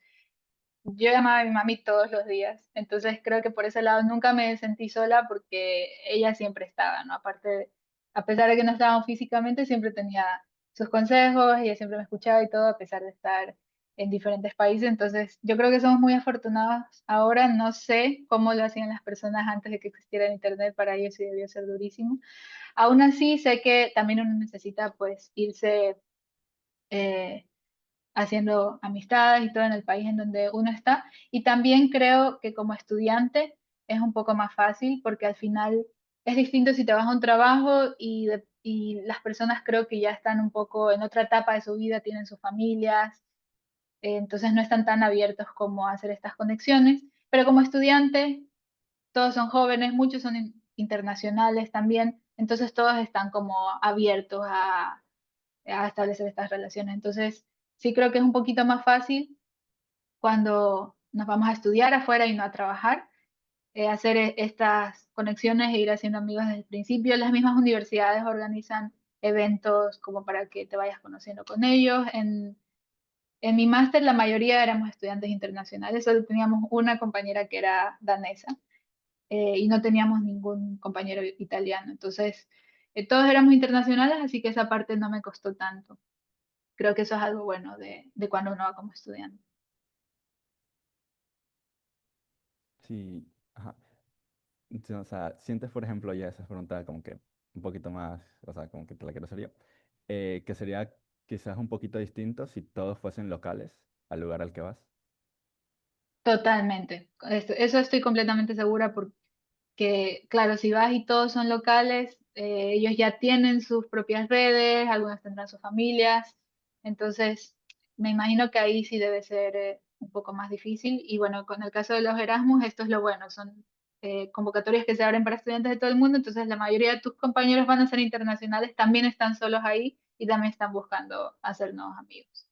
yo llamaba a mi mami todos los días, entonces creo que por ese lado nunca me sentí sola porque ella siempre estaba, ¿no? Aparte, a pesar de que no estábamos físicamente, siempre tenía sus consejos, ella siempre me escuchaba y todo, a pesar de estar en diferentes países, entonces yo creo que somos muy afortunados ahora, no sé cómo lo hacían las personas antes de que existiera el internet, para ellos sí debió ser durísimo. Aún así, sé que también uno necesita pues irse... eh, haciendo amistades y todo en el país en donde uno está. Y también creo que como estudiante es un poco más fácil porque al final es distinto si te vas a un trabajo y las personas creo que ya están un poco en otra etapa de su vida, tienen sus familias, entonces no están tan abiertos como a hacer estas conexiones. Pero como estudiante, todos son jóvenes, muchos son internacionales también, entonces todos están como abiertos a establecer estas relaciones. Entonces, sí creo que es un poquito más fácil cuando nos vamos a estudiar afuera y no a trabajar, hacer estas conexiones e ir haciendo amigos desde el principio. Las mismas universidades organizan eventos como para que te vayas conociendo con ellos. En mi máster la mayoría éramos estudiantes internacionales, solo teníamos una compañera que era danesa y no teníamos ningún compañero italiano. Entonces, todos éramos internacionales, así que esa parte no me costó tanto. Creo que eso es algo bueno de cuando uno va como estudiante. Sí, ajá. Sí, o sea, sientes, por ejemplo, ya esa pregunta como que un poquito más, o sea, como que te la quiero hacer yo, que sería quizás un poquito distinto si todos fuesen locales al lugar al que vas. Totalmente. Eso estoy completamente segura porque, claro, si vas y todos son locales, ellos ya tienen sus propias redes, algunos tendrán sus familias, entonces me imagino que ahí sí debe ser un poco más difícil. Y bueno, con el caso de los Erasmus, esto es lo bueno, son convocatorias que se abren para estudiantes de todo el mundo, entonces la mayoría de tus compañeros van a ser internacionales, también están solos ahí y también están buscando hacer nuevos amigos.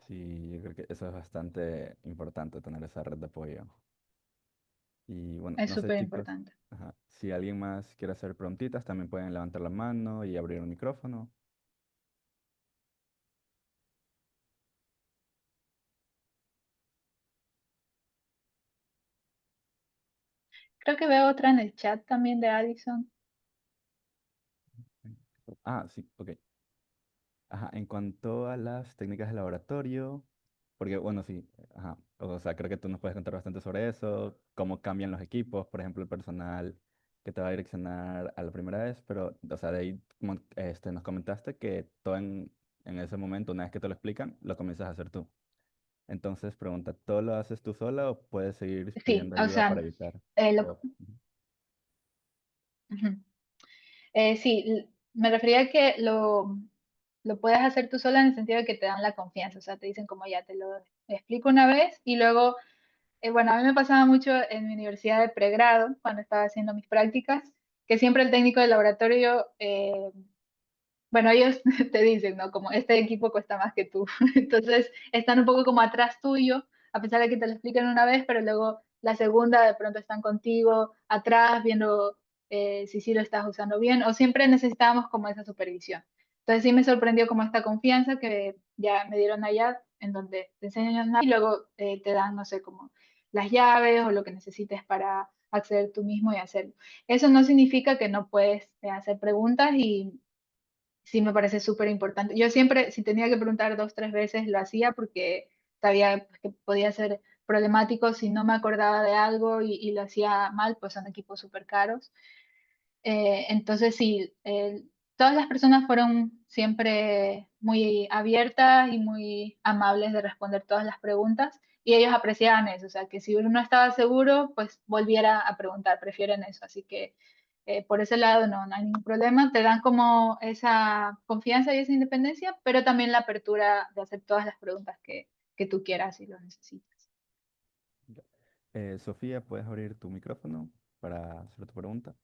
Sí, yo creo que eso es bastante importante, tener esa red de apoyo. Y bueno, Es no sé, súper chicos, importante. ajá, si alguien más quiere hacer preguntitas, también pueden levantar la mano y abrir el micrófono. Creo que veo otra en el chat también de Addison. Ah, sí, ok. Ajá, en cuanto a las técnicas de laboratorio, porque bueno, sí, ajá, o sea, creo que tú nos puedes contar bastante sobre eso, cómo cambian los equipos, por ejemplo, el personal que te va a direccionar a la primera vez, pero, o sea, de ahí nos comentaste que todo en ese momento, una vez que te lo explican, lo comienzas a hacer tú. Entonces, pregunta, ¿todo lo haces tú sola o puedes seguir Sí, pidiendo o ayuda para sea, evitar? lo, o- ujú. Sí, me refería a que lo puedes hacer tú sola en el sentido de que te dan la confianza, o sea, te dicen como ya te lo explico una vez y luego, bueno, a mí me pasaba mucho en mi universidad de pregrado, cuando estaba haciendo mis prácticas, que siempre el técnico del laboratorio bueno, ellos te dicen, ¿no? Como este equipo cuesta más que tú. Entonces, están un poco como atrás tuyo, a pesar de que te lo explican una vez, pero luego la segunda de pronto están contigo atrás, viendo si sí lo estás usando bien, o siempre necesitábamos como esa supervisión. Entonces, sí me sorprendió como esta confianza que ya me dieron allá, en donde te enseñan y luego te dan, no sé, como las llaves o lo que necesites para acceder tú mismo y hacerlo. Eso no significa que no puedes hacer preguntas y sí me parece súper importante. Yo siempre, si tenía que preguntar dos, tres veces, lo hacía porque sabía pues, que podía ser problemático si no me acordaba de algo y lo hacía mal, pues son equipos súper caros. Entonces, sí, todas las personas fueron siempre muy abiertas y muy amables de responder todas las preguntas y ellos apreciaban eso, o sea, que si uno no estaba seguro, pues volviera a preguntar, prefieren eso, así que por ese lado no hay ningún problema, te dan como esa confianza y esa independencia, pero también la apertura de hacer todas las preguntas que tú quieras si lo necesitas. Ya. Sofía, ¿puedes abrir tu micrófono para hacer tu pregunta?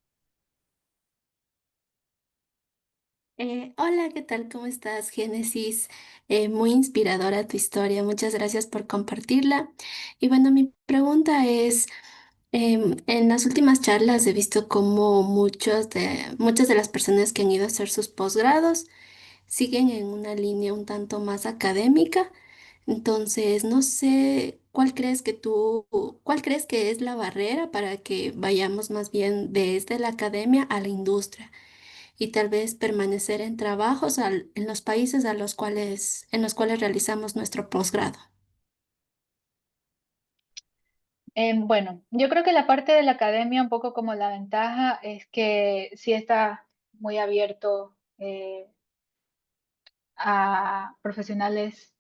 Hola, ¿qué tal? ¿Cómo estás, Génesis? Muy inspiradora tu historia. Muchas gracias por compartirla. Y bueno, mi pregunta es, en las últimas charlas he visto cómo muchas de las personas que han ido a hacer sus posgrados siguen en una línea un tanto más académica. Entonces, no sé, cuál crees que es la barrera para que vayamos más bien desde la academia a la industria y tal vez permanecer en trabajos en los países en los cuales realizamos nuestro posgrado? Bueno, yo creo que la parte de la academia, un poco como la ventaja, es que sí está muy abierto a profesionales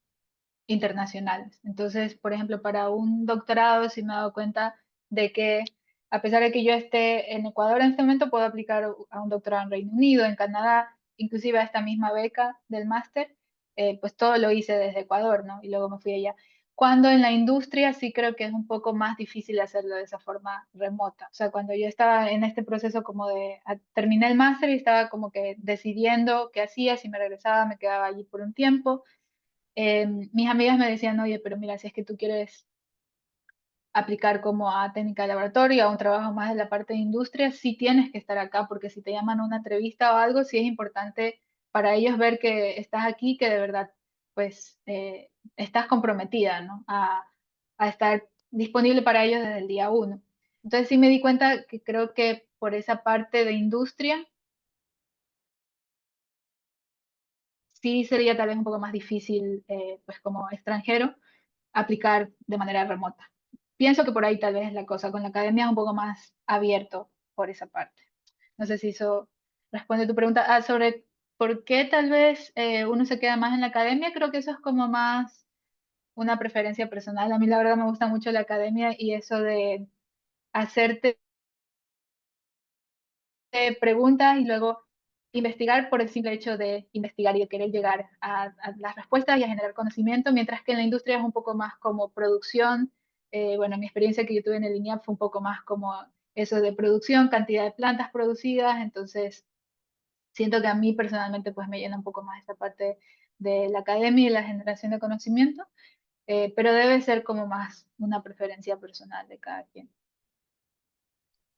internacionales. Entonces, por ejemplo, para un doctorado sí me he dado cuenta de que a pesar de que yo esté en Ecuador en este momento, puedo aplicar a un doctorado en Reino Unido, en Canadá, inclusive a esta misma beca del máster, pues todo lo hice desde Ecuador, ¿no? Y luego me fui allá. Cuando en la industria sí creo que es un poco más difícil hacerlo de esa forma remota. O sea, cuando yo estaba en este proceso como de, terminé el máster y estaba como que decidiendo qué hacía, si me regresaba, me quedaba allí por un tiempo. Mis amigas me decían, oye, pero mira, si es que tú quieres aplicar como a técnica de laboratorio, a un trabajo más de la parte de industria, sí tienes que estar acá, porque si te llaman a una entrevista o algo, sí es importante para ellos ver que estás aquí, que de verdad, pues, estás comprometida, ¿no? A estar disponible para ellos desde el día uno. Entonces sí me di cuenta que creo que por esa parte de industria, sí sería tal vez un poco más difícil, pues como extranjero, aplicar de manera remota. Pienso que por ahí tal vez es la cosa. Con la academia es un poco más abierto por esa parte. No sé si eso responde a tu pregunta. Sobre por qué tal vez uno se queda más en la academia, creo que eso es como más una preferencia personal. A mí la verdad me gusta mucho la academia y eso de hacerte preguntas y luego investigar por el simple hecho de investigar y de querer llegar a las respuestas y a generar conocimiento, mientras que en la industria es un poco más como producción. Bueno, mi experiencia que yo tuve en el INEAP fue un poco más como eso de producción, cantidad de plantas producidas, entonces siento que a mí personalmente pues me llena un poco más esa parte de la academia y la generación de conocimiento, pero debe ser como más una preferencia personal de cada quien.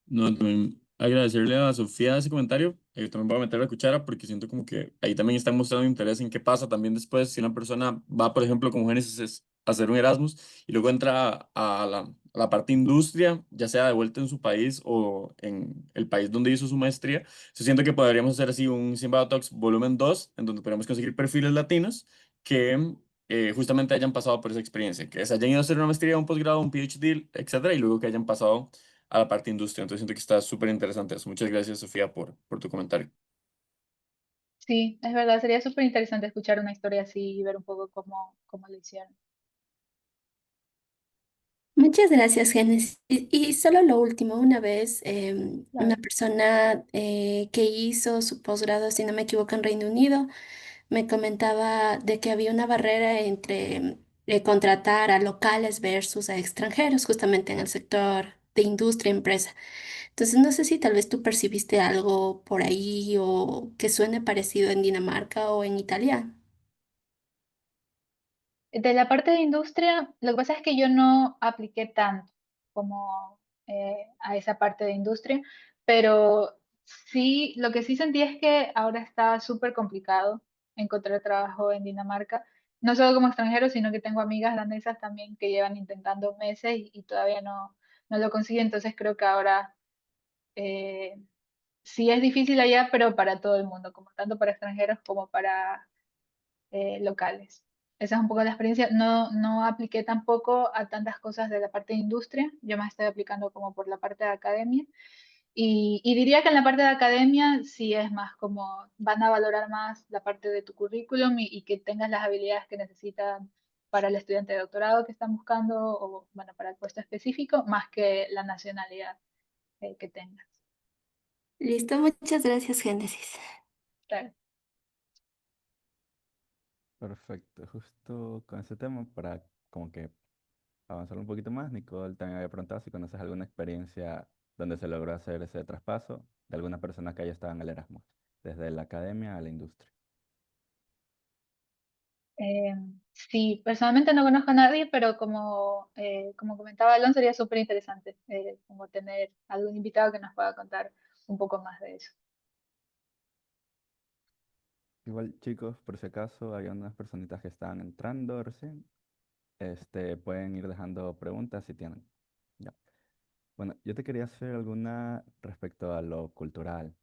No, también agradecerle a Sofía ese comentario. También voy a meter la cuchara porque siento como que ahí también están mostrando interés en qué pasa también después si una persona va, por ejemplo, como Génesis a hacer un Erasmus y luego entra a la parte industria, ya sea de vuelta en su país o en el país donde hizo su maestría. Yo siento que podríamos hacer así un Simbado Talks volumen 2 en donde podríamos conseguir perfiles latinos que justamente hayan pasado por esa experiencia, que se hayan ido a hacer una maestría, un posgrado, un PhD, etcétera, y luego que hayan pasado a la parte industria. Entonces siento que está súper interesante eso. Muchas gracias, Sofía, por tu comentario. Sí, es verdad, sería súper interesante escuchar una historia así y ver un poco cómo lo hicieron. Muchas gracias, Génesis. Y solo lo último, una vez una Claro. persona que hizo su posgrado, si no me equivoco, en Reino Unido, me comentaba de que había una barrera entre contratar a locales versus a extranjeros, justamente en el sector de industria, empresa. Entonces, no sé si tal vez tú percibiste algo por ahí o que suene parecido en Dinamarca o en Italia. De la parte de industria, lo que pasa es que yo no apliqué tanto como a esa parte de industria, pero sí, lo que sí sentí es que ahora está súper complicado encontrar trabajo en Dinamarca, no solo como extranjero, sino que tengo amigas danesas también que llevan intentando meses y todavía no lo consiguen, entonces creo que ahora eh, sí es difícil allá, pero para todo el mundo, como tanto para extranjeros como para locales. Esa es un poco la experiencia. No apliqué tampoco a tantas cosas de la parte de industria. Yo más estoy aplicando como por la parte de academia. Y diría que en la parte de academia sí es más como van a valorar más la parte de tu currículum y que tengas las habilidades que necesitan para el estudiante de doctorado que están buscando o bueno, para el puesto específico, más que la nacionalidad que tengas. Listo, muchas gracias, Génesis. Claro. Perfecto. Justo con ese tema, para como que avanzar un poquito más, Nicole también había preguntado si conoces alguna experiencia donde se logró hacer ese traspaso de alguna persona que haya estado en el Erasmus, desde la academia a la industria. Eh, sí, personalmente no conozco a nadie, pero como comentaba Alonso, sería súper interesante como tener algún invitado que nos pueda contar un poco más de eso. Igual, chicos, por si acaso, había unas personitas que estaban entrando recién. pueden ir dejando preguntas si tienen. Ya. Bueno, yo te quería hacer alguna respecto a lo cultural.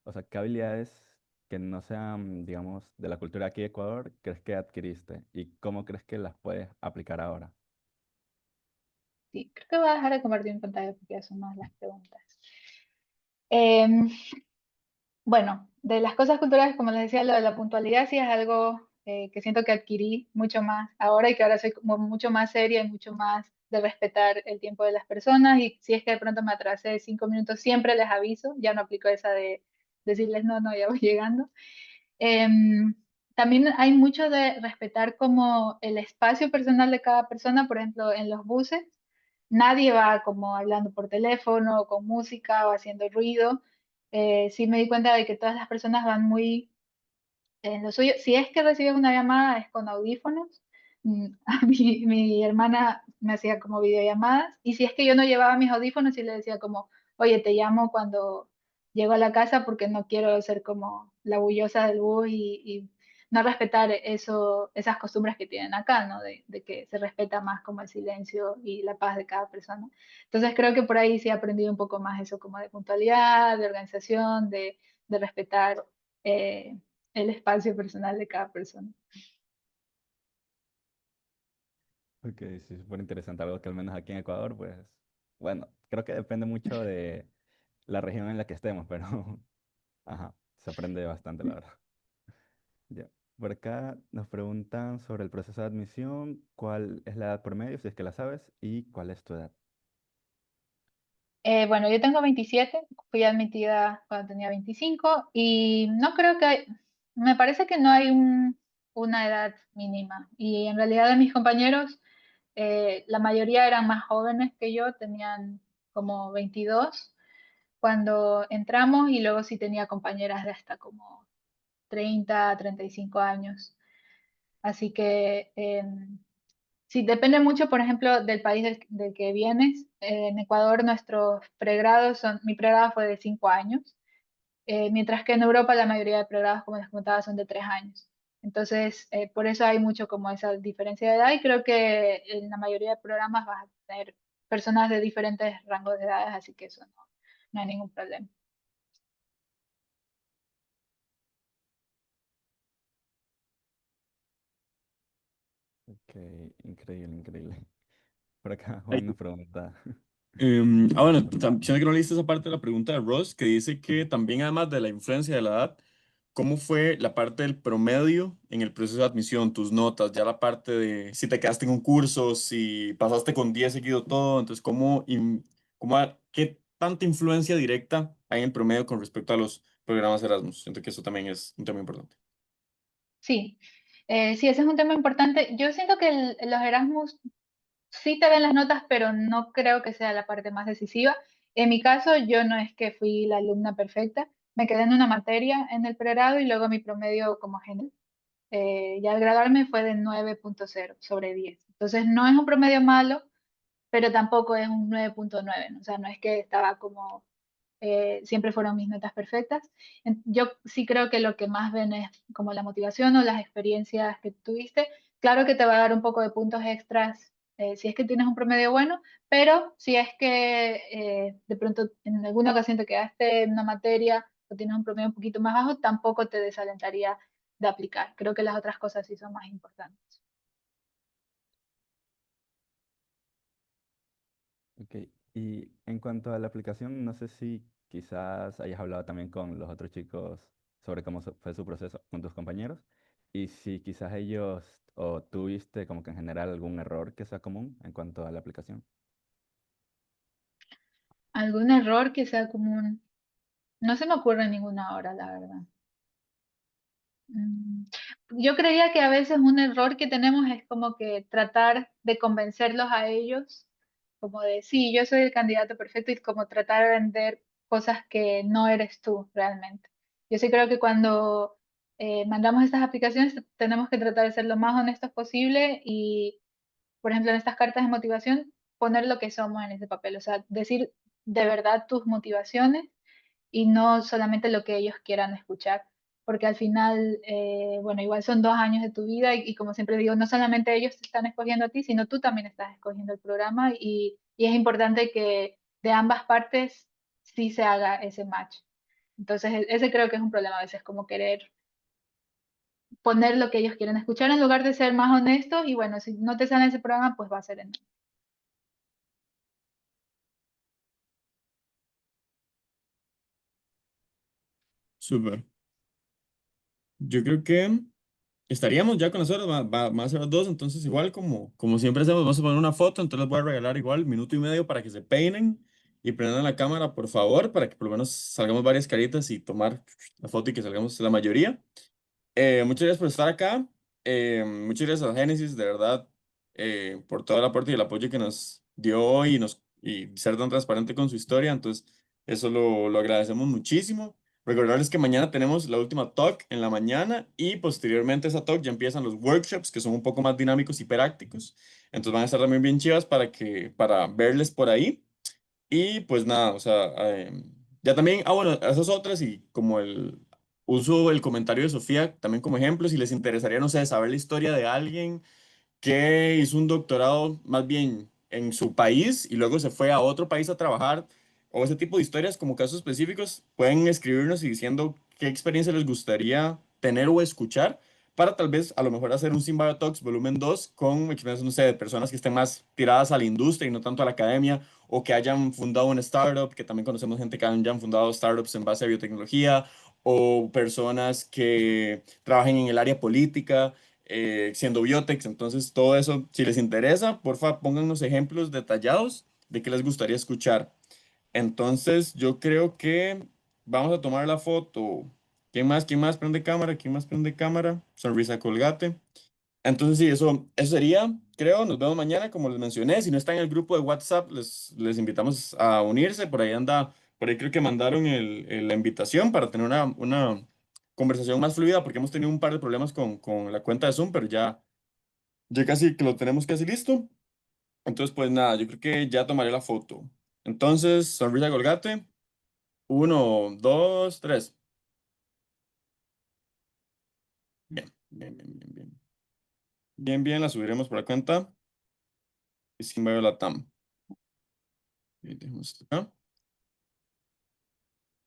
O sea, ¿qué habilidades que no sean, digamos, de la cultura aquí de Ecuador crees que adquiriste y cómo crees que las puedes aplicar ahora? Sí, creo que voy a dejar de compartir mi pantalla porque ya son más las preguntas. Em, Bueno, de las cosas culturales, como les decía, lo de la puntualidad sí es algo que siento que adquirí mucho más ahora y que ahora soy como mucho más seria y mucho más de respetar el tiempo de las personas y si es que de pronto me atrasé 5 minutos, siempre les aviso, ya no aplico esa de decirles no, no, ya voy llegando. Em, También hay mucho de respetar como el espacio personal de cada persona, por ejemplo, en los buses, nadie va como hablando por teléfono o con música o haciendo ruido. Sí me di cuenta de que todas las personas van muy en lo suyo. Si es que recibes una llamada es con audífonos. A mi hermana me hacía como videollamadas y si es que yo no llevaba mis audífonos y le decía como, oye, te llamo cuando llego a la casa porque no quiero ser como la bullosa del bus y no respetar eso, esas costumbres que tienen acá, ¿no? De que se respeta más como el silencio y la paz de cada persona. Entonces creo que por ahí sí he aprendido un poco más eso como de puntualidad, de organización, de respetar. eh, el espacio personal de cada persona. Ok, sí, súper interesante. Algo que al menos aquí en Ecuador, pues, bueno, creo que depende mucho de la región en la que estemos, pero, ajá, se aprende bastante, la verdad. Ya. Por acá nos preguntan sobre el proceso de admisión, cuál es la edad promedio, si es que la sabes, y cuál es tu edad. Bueno, yo tengo 27, fui admitida cuando tenía 25 y no creo que me parece que no hay una edad mínima. Y en realidad de mis compañeros, la mayoría eran más jóvenes que yo, tenían como 22 cuando entramos y luego sí tenía compañeras de hasta como 30, 35 años. Así que sí, depende mucho, por ejemplo, del país del que vienes. En Ecuador nuestros pregrados son, mi pregrado fue de 5 años, mientras que en Europa la mayoría de pregrados, como les comentaba, son de 3 años. Entonces, por eso hay mucho como esa diferencia de edad y creo que en la mayoría de programas vas a tener personas de diferentes rangos de edades, así que eso no, no hay ningún problema. Ok, increíble, increíble. Por acá Juan nos pregunta. Bueno, Perdón. siento que no leíste esa parte de la pregunta de Ross, que dice que también además de la influencia de la edad, ¿cómo fue la parte del promedio en el proceso de admisión, tus notas, ya la parte de si te quedaste en un curso, si pasaste con 10 seguido todo, entonces qué tanta influencia directa hay en el promedio con respecto a los programas Erasmus? Siento que eso también es un tema importante. Sí, sí, ese es un tema importante. Yo siento que los Erasmus sí te ven las notas, pero no creo que sea la parte más decisiva. En mi caso, yo no es que fui la alumna perfecta, me quedé en una materia en el pregrado y luego mi promedio como general. Ya al graduarme fue de 9,0 sobre 10. Entonces no es un promedio malo, pero tampoco es un 9,9, ¿no? O sea, no es que estaba como siempre fueron mis notas perfectas. Yo sí creo que lo que más ven es como la motivación o las experiencias que tuviste. Claro que te va a dar un poco de puntos extras si es que tienes un promedio bueno, pero si es que de pronto en alguna ocasión te quedaste en una materia o tienes un promedio un poquito más bajo, tampoco te desalentaría de aplicar. Creo que las otras cosas sí son más importantes. Ok, y en cuanto a la aplicación, no sé si quizás hayas hablado también con los otros chicos sobre cómo fue su proceso con tus compañeros y si quizás ellos o tú viste como que en general algún error que sea común en cuanto a la aplicación. ¿Algún error que sea común? No se me ocurre ninguna ahora, la verdad. Mm, Yo creía que a veces un error que tenemos es como que tratar de convencerlos a ellos, como de, sí, yo soy el candidato perfecto y como tratar de vender cosas que no eres tú realmente. Yo sí creo que cuando mandamos estas aplicaciones tenemos que tratar de ser lo más honestos posible y, por ejemplo, en estas cartas de motivación, poner lo que somos en ese papel, o sea, decir de verdad tus motivaciones y no solamente lo que ellos quieran escuchar. porque al final, bueno, igual son 2 años de tu vida y como siempre digo, no solamente ellos te están escogiendo a ti, sino tú también estás escogiendo el programa y es importante que de ambas partes sí se haga ese match. Entonces, ese creo que es un problema a veces, como querer poner lo que ellos quieren escuchar en lugar de ser más honestos y bueno, si no te sale ese programa, pues va a ser en... Súper. Yo creo que estaríamos ya con las horas, van a ser las 2, entonces igual como siempre hacemos, vamos a poner una foto, entonces les voy a regalar igual minuto y medio para que se peinen y prendan la cámara, por favor, para que por lo menos salgamos varias caritas y tomar la foto y que salgamos la mayoría. Muchas gracias por estar acá. Muchas gracias a Génesis, de verdad, por todo el aporte y el apoyo que nos dio hoy y ser tan transparente con su historia. Entonces, eso lo agradecemos muchísimo. Recordarles que mañana tenemos la última talk en la mañana y posteriormente a esa talk ya empiezan los workshops que son un poco más dinámicos y prácticos. Entonces van a estar también bien chivas para verles por ahí. Y pues nada, o sea, ya también, bueno, esas otras y como uso el comentario de Sofía también como ejemplo, si les interesaría, no sé, saber la historia de alguien que hizo un doctorado más bien en su país y luego se fue a otro país a trabajar, o ese tipo de historias como casos específicos, pueden escribirnos y diciendo qué experiencia les gustaría tener o escuchar para tal vez a lo mejor hacer un Symbio Talks volumen 2 con experiencias, no sé, de personas que estén más tiradas a la industria y no tanto a la academia, o que hayan fundado una startup, que también conocemos gente que hayan fundado startups en base a biotecnología, o personas que trabajen en el área política siendo Biotex. Entonces, todo eso, si les interesa, porfa, pónganos ejemplos detallados de qué les gustaría escuchar. Entonces, yo creo que vamos a tomar la foto. ¿Quién más? ¿Quién más prende cámara? ¿Quién más prende cámara? Sonrisa Colgate. Entonces, sí, eso sería, creo. Nos vemos mañana, como les mencioné. Si no están en el grupo de WhatsApp, les invitamos a unirse. Por ahí creo que mandaron la invitación para tener una conversación más fluida, porque hemos tenido un par de problemas con la cuenta de Zoom, pero ya casi que lo tenemos casi listo. Entonces, pues nada, yo creo que ya tomaré la foto. Entonces, sonrisa Colgate. 1, 2, 3. Bien, bien, bien, bien, bien. Bien, bien, la subiremos por la cuenta. Y sin la TAM. Y dejemos esto acá.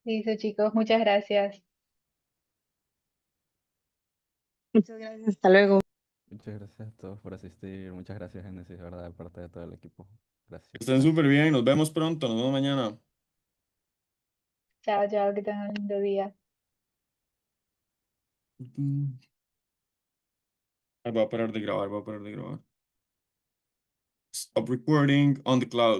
Listo, chicos, muchas gracias. Muchas gracias, hasta luego. Muchas gracias a todos por asistir. Muchas gracias, Génesis, de verdad, de parte de todo el equipo. Gracias. Estén súper bien. Nos vemos pronto. Nos vemos mañana. Chao, chao, que tengan un lindo día. Voy a parar de grabar, voy a parar de grabar. Stop recording on the cloud.